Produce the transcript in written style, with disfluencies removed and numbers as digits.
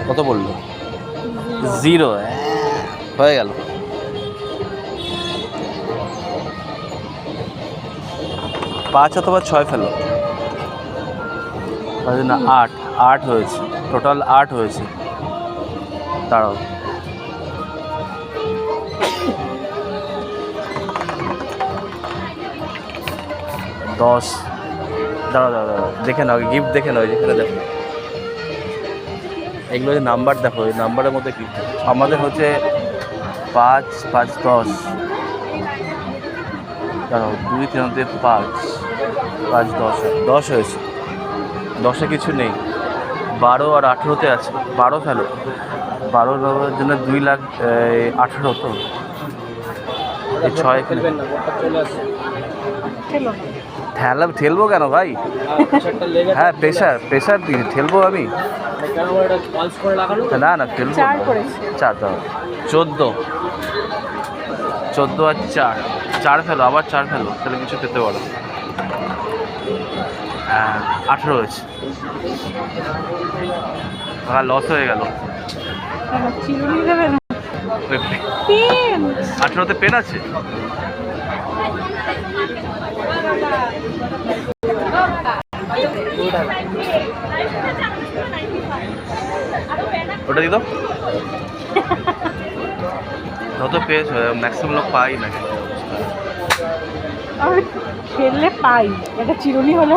কত বললো? 0। হয়ে গেল। 5 অথবা 6 ফেলো। না 8 হয়েছে, টোটাল 8 হয়েছে। দাঁড়াও, 10। দাঁড়াও, দেখে নাও, গিফট দেখে নাও, যেখানে দেখো এগুলো যে নাম্বার, দেখো এই নাম্বারের মধ্যে গিফট আমাদের হচ্ছে 5 5 10। দাঁড়াও, 2 3 5 5 10 10 হয়েছে। 10-এ কিছু নেই। 12 আর 18-তে আছে। 12 ফেলো। 12 জন্য 2,18,000 তো। এই 6 ঠেলবো কেন ভাই? হ্যাঁ, প্রেশার দিয়ে ঠেলবো আমি? না না, ঠেলবো। 4 দাও। 14 আর 4 ফেলো, আবার 4 ফেলো, তাহলে কিছু পেতে পারো। 18 হয়েছে। লস হয়ে গেল। 18-তে পেন আছে। ওটা দিত যত পেজ ম্যাক্সিমাম লোক পাই না, খেললে পাই, এটা চিরুনি হলো।